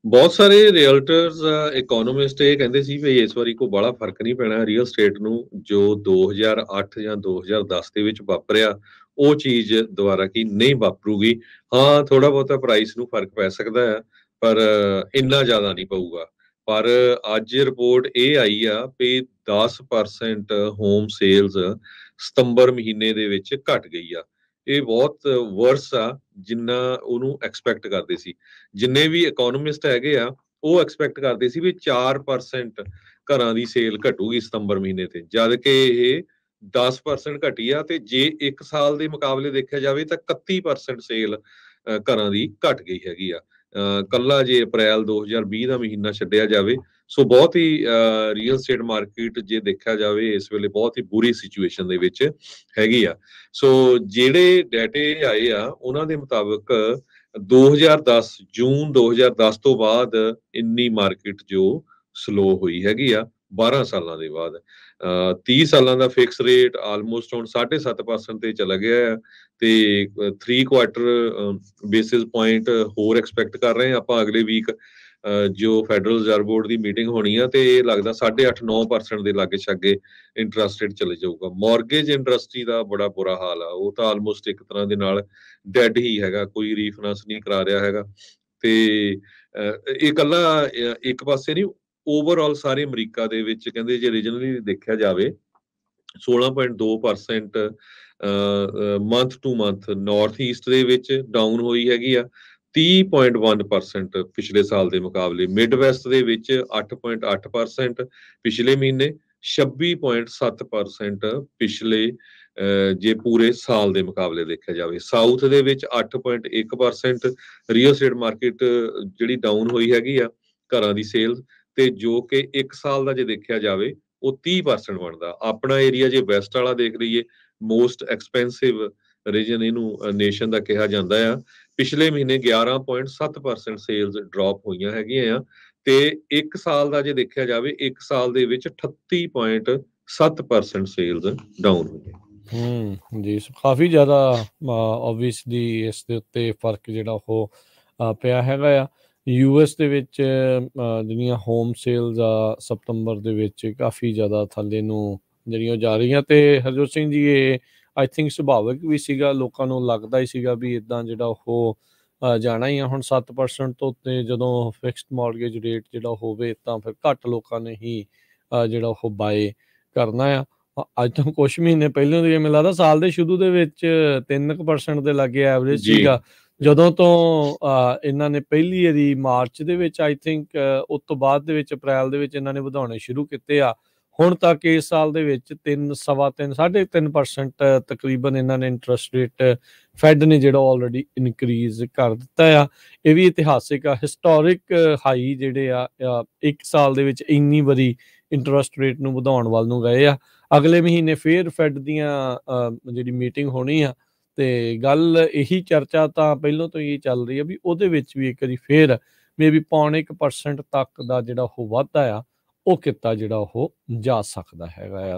ਬਹੁਤ ਸਾਰੇ ਰੀਅਲਟਰਸ ਇਕੋਨੋਮਿਸਟ ਇਹ ਕਹਿੰਦੇ ਸੀ ਵੀ ਇਸ ਵਾਰੀ ਕੋਈ ਬੜਾ ਫਰਕ ਨਹੀਂ ਪੈਣਾ ਰੀਅਲ ਸਟੇਟ ਨੂੰ ਜੋ 2008 ਜਾਂ 2010 ਦੇ ਵਿੱਚ ਵਾਪਰਿਆ ਉਹ ਚੀਜ਼ ਦੁਬਾਰਾ ਕੀ ਨਹੀਂ ਵਾਪਰੂਗੀ। ਹਾਂ ਥੋੜਾ ਬਹੁਤਾ ਪ੍ਰਾਈਸ ਨੂੰ ਫਰਕ ਪੈ ਸਕਦਾ ਹੈ ਪਰ ਇੰਨਾ ਜ਼ਿਆਦਾ ਨਹੀਂ ਪਊਗਾ। ਪਰ ਅੱਜ ਰਿਪੋਰਟ ਇਹ ਆਈ ਆ ਵੀ 10% ਹੋਮ ਸੇਲਸ ਸਤੰਬਰ ਮਹੀਨੇ ਦੇ ਵਿੱਚ ਘਟ ਗਈ ਆ। ਇਹ ਬਹੁਤ ਵਰਸ ਆ ਜਿੰਨਾ ਉਹਨੂੰ ਐਕਸਪੈਕਟ ਕਰਦੇ ਸੀ। ਜਿੰਨੇ ਵੀ ਇਕੋਨੋਮਿਸਟ ਹੈਗੇ ਆ ਉਹ ਐਕਸਪੈਕਟ ਕਰਦੇ ਸੀ ਵੀ 4% ਘਰਾਂ ਦੀ ਸੇਲ ਘਟੂਗੀ ਸਤੰਬਰ ਮਹੀਨੇ ਤੇ, ਜਦ ਕਿ ਇਹ 10% ਘਟੀ ਆ। ਤੇ ਜੇ 1 ਸਾਲ ਦੇ ਮੁਕਾਬਲੇ ਦੇਖਿਆ ਜਾਵੇ ਤਾਂ 31% ਸੇਲ ਘਰਾਂ ਦੀ ਘਟ ਗਈ ਹੈਗੀ ਆ। ਕੱਲਾ ਜੇ ਅਪ੍ਰੈਲ 2020 ਦਾ ਮਹੀਨਾ ਛੱਡਿਆ ਜਾਵੇ ਸੋ ਬਹੁਤ ਹੀ ਰੀਅਲ ਸਟੇਟ ਮਾਰਕੀਟ ਜੇ ਦੇਖਿਆ ਜਾਵੇ ਇਸ ਵੇਲੇ ਬਹੁਤ ਹੀ ਬੁਰੀ ਸਿਚੁਏਸ਼ਨ ਦੇ ਵਿੱਚ ਹੈਗੀ ਆ। ਸੋ ਜਿਹੜੇ ਡਾਟੇ ਆਏ ਆ ਉਹਨਾਂ ਦੇ ਮੁਤਾਬਕ 2010 ਜੂਨ 2010 ਤੋਂ ਬਾਅਦ ਇੰਨੀ ਮਾਰਕੀਟ ਜੋ ਸਲੋ ਹੋਈ ਹੈਗੀ ਆ 12 ਸਾਲਾਂ ਦੇ ਬਾਅਦ। 30 ਸਾਲਾਂ ਦਾ ਫਿਕਸ ਰੇਟ ਆਲਮੋਸਟ ਹੁਣ 7.5% ਤੇ ਚਲਾ ਗਿਆ ਹੈ ਤੇ 3 ਕੁਆਟਰ ਬੇਸਿਸ ਪੁਆਇੰਟ ਹੋਰ ਐਕਸਪੈਕਟ ਕਰ ਰਹੇ ਹਾਂ ਆਪਾਂ ਅਗਲੇ ਵੀਕ ਜੋ ਫੈਡਰਲ ਰਿਜ਼ਰਵ ਬੋਰਡ ਦੀ ਮੀਟਿੰਗ ਹੋਣੀ ਆ ਤੇ ਇਹ ਲੱਗਦਾ 8.5-9% ਦੇ ਲਾਗੇ ਛਾਗੇ ਇੰਟਰਸਟ ਰੇਟ ਚਲੇ ਜਾਊਗਾ। ਮਾਰਗੇਜ ਇੰਡਸਟਰੀ ਦਾ ਬੜਾ ਬੁਰਾ ਹਾਲ ਆ, ਉਹ ਤਾਂ ਆਲਮੋਸਟ ਇੱਕ ਤਰ੍ਹਾਂ ਦੇ ਨਾਲ ਡੈਡ ਹੀ ਹੈਗਾ, ਕੋਈ ਰੀਫਾਈਨਾਂਸ ਨਹੀਂ ਕਰਾ ਰਿਹਾ ਹੈਗਾ। ਤੇ ਇਹ ਕੱਲਾ ਇੱਕ ਪਾਸੇ ਨਹੀਂ, ਓਵਰਆਲ ਸਾਰੇ ਅਮਰੀਕਾ ਦੇ ਵਿੱਚ ਕਹਿੰਦੇ ਜੇ ਰੀਜਨਲੀ ਦੇਖਿਆ ਜਾਵੇ 16.2% month to month north east ਦੇ ਵਿੱਚ ਡਾਊਨ ਹੋਈ ਹੈਗੀ ਆ, 30.1% ਪਿਛਲੇ ਸਾਲ ਦੇ ਮੁਕਾਬਲੇ। ਮਿਡ ਵੈਸਟ ਦੇ ਵਿੱਚ 8.8% ਪਿਛਲੇ ਮਹੀਨੇ, 26.7% ਪਿਛਲੇ ਜੇ ਪੂਰੇ ਸਾਲ ਦੇ ਮੁਕਾਬਲੇ ਦੇਖਿਆ ਜਾਵੇ। ਸਾਊਥ ਦੇ ਵਿੱਚ 8.1% ਰੀਅਲ ਸਟੇਟ ਮਾਰਕੀਟ ਜਿਹੜੀ ਡਾਊਨ ਹੋਈ ਹੈਗੀ ਆ ਘਰਾਂ ਦੀ ਸੇਲ ਤੇ, ਜੋ ਕਿ 1 ਸਾਲ ਦਾ ਜੇ ਦੇਖਿਆ ਜਾਵੇ ਉਹ 30% ਬਣਦਾ। ਆਪਣਾ ਏਰੀਆ ਜੇ ਵੈਸਟ ਵਾਲਾ ਦੇਖ ਲਈਏ, ਮੋਸਟ ਐਕਸਪੈਂਸਿਵ ਰੀਜਨ ਇਹਨੂੰ ਨੇਸ਼ਨ ਦਾ ਕਿਹਾ ਜਾਂਦਾ ਆ, ਪਿਛਲੇ ਮਹੀਨੇ 11.7% ਸੇਲਸ ਡ੍ਰੌਪ ਹੋਈਆਂ ਹੈਗੀਆਂ ਆ ਤੇ 1 ਸਾਲ ਦਾ ਜੇ ਦੇਖਿਆ ਜਾਵੇ 1 ਸਾਲ ਦੇ ਵਿੱਚ 38.7% ਸੇਲਸ ਡਾਊਨ ਹੋਈਆਂ। ਜੀ ਕਾਫੀ ਜ਼ਿਆਦਾ ਓਬਵੀਅਸਲੀ ਇਸ ਦੇ ਉੱਤੇ ਫਰਕ ਜਿਹੜਾ ਉਹ ਪਿਆ ਹੈਗਾ ਆ। US ਦੇ ਵਿੱਚ ਜਿਹੜੀਆਂ ਹੋਮ ਸੇਲਸ ਆ ਸਤੰਬਰ ਦੇ ਵਿੱਚ ਕਾਫੀ ਜ਼ਿਆਦਾ ਥੱਲੇ ਨੂੰ ਜਿਹੜੀਆਂ ਜਾ ਰਹੀਆਂ ਤੇ ਹਰਜੋਤ ਸਿੰਘ ਜੀ ਇਹ ਆਈ ਥਿੰਕ ਸੁਭਾਵਿਕ ਵੀ ਸੀਗਾ, ਲੋਕਾਂ ਨੂੰ ਲੱਗਦਾ ਹੀ ਸੀਗਾ ਵੀ ਇੱਦਾਂ ਜਿਹੜਾ ਉਹ ਜਾਣਾ ਹੀ ਆ। ਹੁਣ 7% ਤੋਂ ਉੱਤੇ ਜਦੋਂ ਫਿਕਸਡ ਮਾਰਗੇਜ ਰੇਟ ਜਿਹੜਾ ਹੋਵੇ ਤਾਂ ਫਿਰ ਘੱਟ ਲੋਕਾਂ ਨੇ ਹੀ ਜਿਹੜਾ ਉਹ ਬਾਏ ਕਰਨਾ ਆ। ਅੱਜ ਤੋਂ ਕੁਛ ਮਹੀਨੇ ਪਹਿਲਾਂ ਦੀ ਮੈਨੂੰ ਲੱਗਦਾ ਸਾਲ ਦੇ ਸ਼ੁਰੂ ਦੇ ਵਿੱਚ 3% ਦੇ ਲਾਗੇ ਐਵਰੇਜ ਸੀਗਾ, ਜਦੋਂ ਤੋਂ ਇਹਨਾਂ ਨੇ ਪਹਿਲੀ ਵਾਰੀ ਮਾਰਚ ਦੇ ਵਿੱਚ ਆਈ ਥਿੰਕ ਉਸ ਤੋਂ ਬਾਅਦ ਦੇ ਵਿੱਚ ਅਪ੍ਰੈਲ ਦੇ ਵਿੱਚ ਇਹਨਾਂ ਨੇ ਵਧਾਉਣੇ ਸ਼ੁਰੂ ਕੀਤੇ ਆ। ਹੁਣ ਤੱਕ ਇਸ ਸਾਲ ਦੇ ਵਿੱਚ 3.25-3.5% ਤਕਰੀਬਨ ਇਹਨਾਂ ਨੇ ਇੰਟਰਸਟ ਰੇਟ ਫੈਡ ਨੇ ਜਿਹੜਾ ਆਲਰੇਡੀ ਇਨਕਰੀਜ਼ ਕਰ ਦਿੱਤਾ ਆ। ਇਹ ਵੀ ਇਤਿਹਾਸਿਕ ਆ, ਹਿਸਟੋਰਿਕ ਹਾਈ ਜਿਹੜੇ ਆ 1 ਸਾਲ ਦੇ ਵਿੱਚ ਇੰਨੀ ਵਾਰੀ ਇੰਟਰਸਟ ਰੇਟ ਨੂੰ ਵਧਾਉਣ ਵੱਲ ਨੂੰ ਗਏ ਆ। ਅਗਲੇ ਮਹੀਨੇ ਫੇਰ ਫੈਡ ਦੀਆਂ ਜਿਹੜੀ ਮੀਟਿੰਗ ਹੋਣੀ ਆ ਤੇ ਗੱਲ ਇਹੀ ਚਰਚਾ ਤਾਂ ਪਹਿਲਾਂ ਤੋਂ ਹੀ ਚੱਲ ਰਹੀ ਆ ਵੀ ਉਹਦੇ ਵਿੱਚ ਵੀ ਇੱਕ ਵਾਰੀ ਫੇਰ ਮੇਬੀ 0.25% ਤੱਕ ਦਾ ਜਿਹੜਾ ਉਹ ਵਾਧਾ ਆ ਉਹ ਕੀਤਾ ਜਿਹੜਾ ਉਹ ਜਾ ਸਕਦਾ ਹੈਗਾ ਆ।